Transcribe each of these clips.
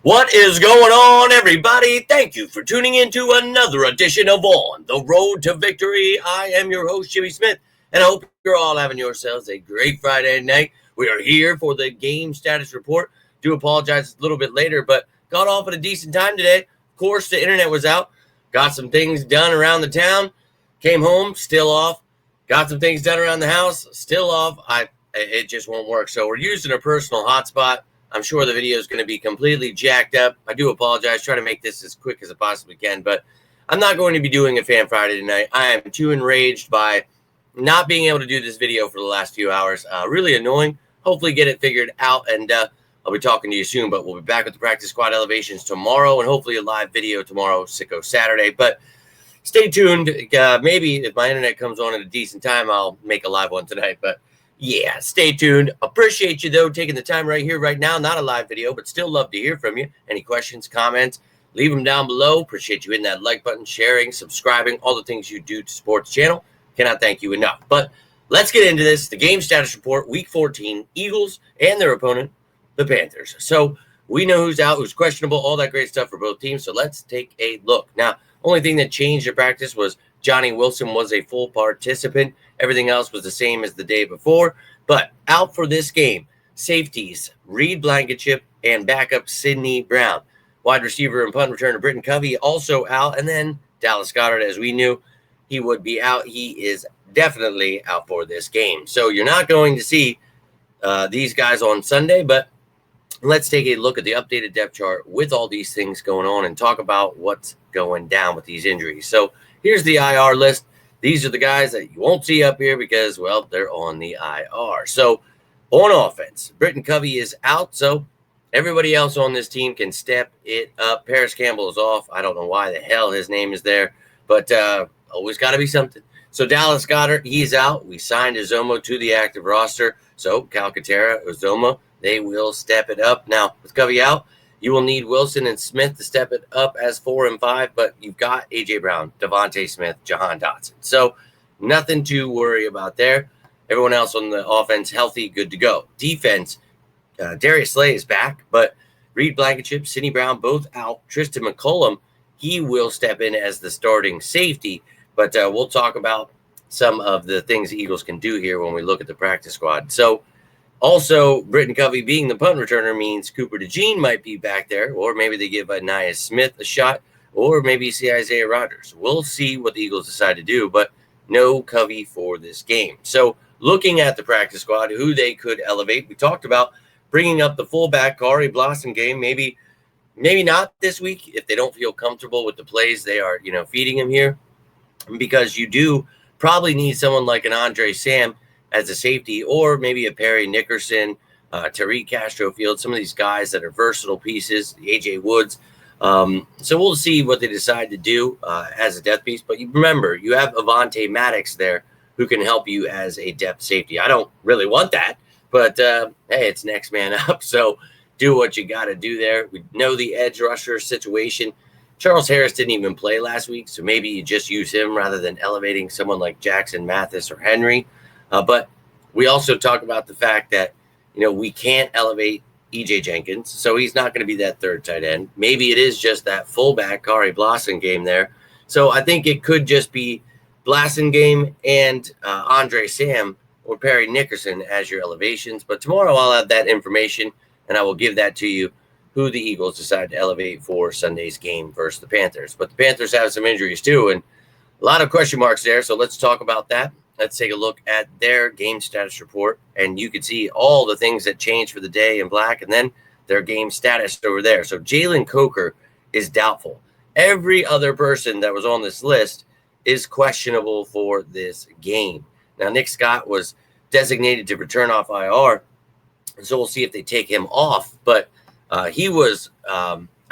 What is going on, everybody? Thank you for tuning in to another edition of On the Road to Victory. I am your host, Jimmy Smith, and I hope you're all having yourselves a great Friday night. We are here for the game status report. Do apologize a little bit later, but got off at a decent time today. Of course, the internet was out. Got some things done around the town. Came home, still off. Got some things done around the house, still off. It just won't work. So we're using a personal hotspot. I'm sure the video is going to be completely jacked up. I do apologize. Try to make this as quick as I possibly can, but I'm not going to be doing a Fan Friday tonight. I am too enraged by not being able to do this video for the last few hours. Really annoying. Hopefully get it figured out, and I'll be talking to you soon, but we'll be back with the practice squad elevations tomorrow and hopefully a live video tomorrow, Sicko Saturday. But stay tuned. Maybe if my internet comes on at a decent time, I'll make a live one tonight, but yeah, stay tuned. Appreciate you, though, taking the time right here, right now. Not a live video, but still love to hear from you. Any questions, comments, leave them down below. Appreciate you hitting that like button, sharing, subscribing, all the things you do to support the channel. Cannot thank you enough. But let's get into this. The game status report, Week 14, Eagles and their opponent, the Panthers. So we know who's out, who's questionable, all that great stuff for both teams. So let's take a look. Now, only thing that changed in practice was Johnny Wilson was a full participant. Everything else was the same as the day before. But out for this game, safeties, Reed Blankenship and backup Sidney Brown. Wide receiver and punt returner Britton Covey also out. And then Dallas Goedert, as we knew, he would be out. He is definitely out for this game. So you're not going to see these guys on Sunday, but let's take a look at the updated depth chart with all these things going on and talk about what's going down with these injuries. So here's the IR list. These are the guys that you won't see up here because, well, they're on the IR. So on offense, Britton Covey is out, so everybody else on this team can step it up. Paris Campbell is off. I don't know why the hell his name is there, but always got to be something. So Dallas Goedert, he's out. We signed Uzomah to the active roster. So Calcaterra, Uzomah, they will step it up. Now, with Covey out, you will need Wilson and Smith to step it up as 4 and 5, but you've got A.J. Brown, Devontae Smith, Jahan Dotson. So nothing to worry about there. Everyone else on the offense healthy, good to go. Defense, Darius Slay is back, but Reed Blankenship, Sidney Brown, both out. Tristan McCullum, he will step in as the starting safety, but we'll talk about some of the things the Eagles can do here when we look at the practice squad. So also, Britton Covey being the punt returner means Cooper DeJean might be back there, or maybe they give Anaya Smith a shot, or maybe you see Isaiah Rodgers. We'll see what the Eagles decide to do, but no Covey for this game. So looking at the practice squad, who they could elevate, we talked about bringing up the fullback, Kari Blossom game, maybe not this week if they don't feel comfortable with the plays they are, feeding him here, because you do probably need someone like an Andre Sam as a safety, or maybe a Perry Nickerson, Tariq Castrofield, some of these guys that are versatile pieces, A.J. Woods. So we'll see what they decide to do as a depth piece. But you remember, you have Avonte Maddox there who can help you as a depth safety. I don't really want that, but hey, it's next man up. So do what you got to do there. We know the edge rusher situation. Charles Harris didn't even play last week, so maybe you just use him rather than elevating someone like Jackson Mathis or Henry. But we also talk about the fact that, we can't elevate E.J. Jenkins, so he's not going to be that third tight end. Maybe it is just that fullback, Kari Blossom game there. So I think it could just be Blossom game and Andre Sam or Perry Nickerson as your elevations. But tomorrow I'll have that information, and I will give that to you, who the Eagles decide to elevate for Sunday's game versus the Panthers. But the Panthers have some injuries too, and a lot of question marks there, so let's talk about that. Let's take a look at their game status report, and you can see all the things that changed for the day in black, and then their game status over there. So Jalen Coker is doubtful. Every other person that was on this list is questionable for this game. Now, Nick Scott was designated to return off IR, so we'll see if they take him off, but he was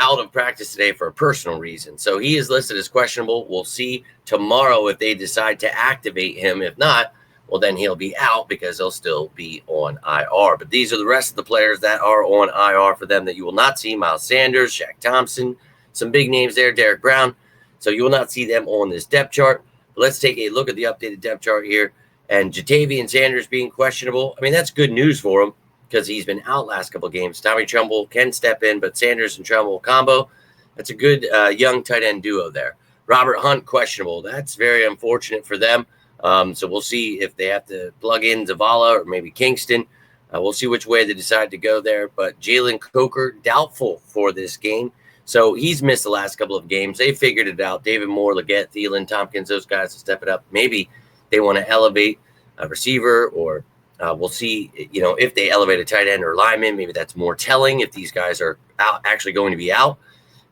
out of practice today for a personal reason. So he is listed as questionable. We'll see tomorrow if they decide to activate him. If not, well, then he'll be out because he'll still be on IR. But these are the rest of the players that are on IR for them that you will not see. Miles Sanders, Shaq Thompson, some big names there, Derek Brown. So you will not see them on this depth chart. But let's take a look at the updated depth chart here. And Jatavian Sanders being questionable. I mean, that's good news for him. because he's been out last couple of games. Tommy Tremble can step in, but Sanders and Tremble combo, that's a good young tight end duo there. Robert Hunt, questionable. That's very unfortunate for them. So we'll see if they have to plug in Zavala or maybe Kingston. We'll see which way they decide to go there. But Jalen Coker, doubtful for this game. So he's missed the last couple of games. They figured it out. David Moore, Leggett, Thielen, Tompkins, those guys will step it up. Maybe they want to elevate a receiver, or we'll see, if they elevate a tight end or lineman. Maybe that's more telling if these guys are actually going to be out.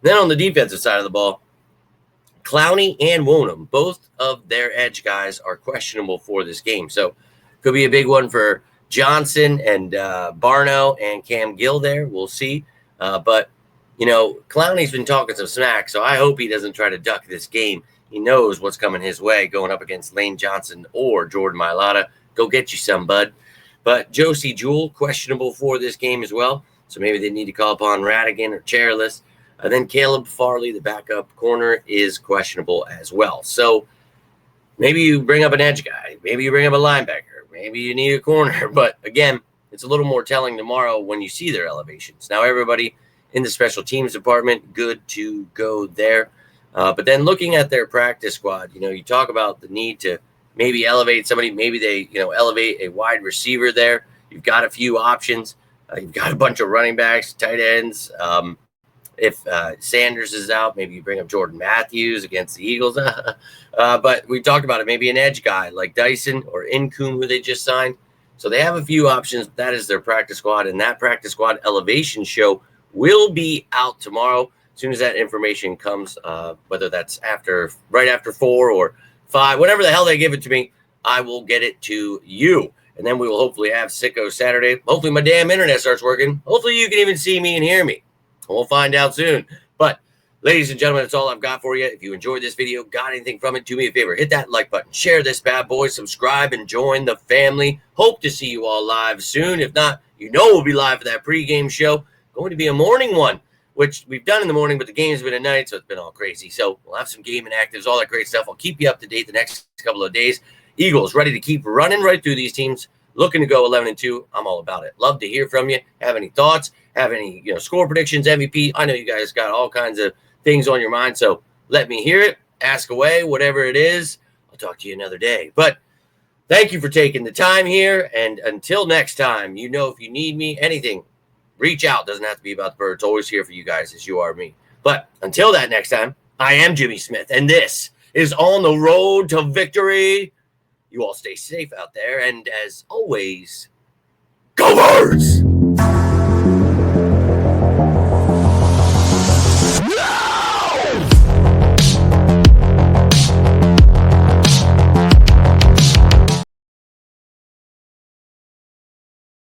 Then on the defensive side of the ball, Clowney and Wonham, both of their edge guys are questionable for this game. So could be a big one for Johnson and Barno and Cam Gill there. We'll see. But, Clowney's been talking some smack, so I hope he doesn't try to duck this game. He knows what's coming his way going up against Lane Johnson or Jordan Mailata. Go get you some, bud. But Josie Jewell, questionable for this game as well. So maybe they need to call upon Radigan or Chairless. Then Caleb Farley, the backup corner, is questionable as well. So maybe you bring up an edge guy. Maybe you bring up a linebacker. Maybe you need a corner. But, again, it's a little more telling tomorrow when you see their elevations. Now, everybody in the special teams department, good to go there. But then looking at their practice squad, you talk about the need to maybe elevate somebody. Maybe they, elevate a wide receiver there. You've got a few options. You've got a bunch of running backs, tight ends. If Sanders is out, maybe you bring up Jordan Matthews against the Eagles. But we talked about it. Maybe an edge guy like Dyson or Incoon, who they just signed. So they have a few options. That is their practice squad. And that practice squad elevation show will be out tomorrow. As soon as that information comes, whether that's right after 4 or 5, whatever the hell they give it to me, I will get it to you. And then we will hopefully have Sicko Saturday. Hopefully my damn internet starts working. Hopefully you can even see me and hear me. We'll find out soon. But, ladies and gentlemen, that's all I've got for you. If you enjoyed this video, got anything from it, do me a favor. Hit that like button. Share this bad boy. Subscribe and join the family. Hope to see you all live soon. If not, we'll be live for that pregame show. Going to be a morning one, which we've done in the morning, but the game's been at night, so it's been all crazy. So we'll have some game inactives, all that great stuff. I'll keep you up to date the next couple of days. Eagles ready to keep running right through these teams. Looking to go 11-2. I'm all about it. Love to hear from you. Have any thoughts? Have any score predictions, MVP? I know you guys got all kinds of things on your mind, so let me hear it. Ask away, whatever it is. I'll talk to you another day. But thank you for taking the time here, and until next time, if you need me, anything, reach out. Doesn't have to be about the Birds. Always here for you guys as you are me. But until that next time, I am Jimmy Smith, and this is On the Road to Victory. You all stay safe out there, and as always, go Birds!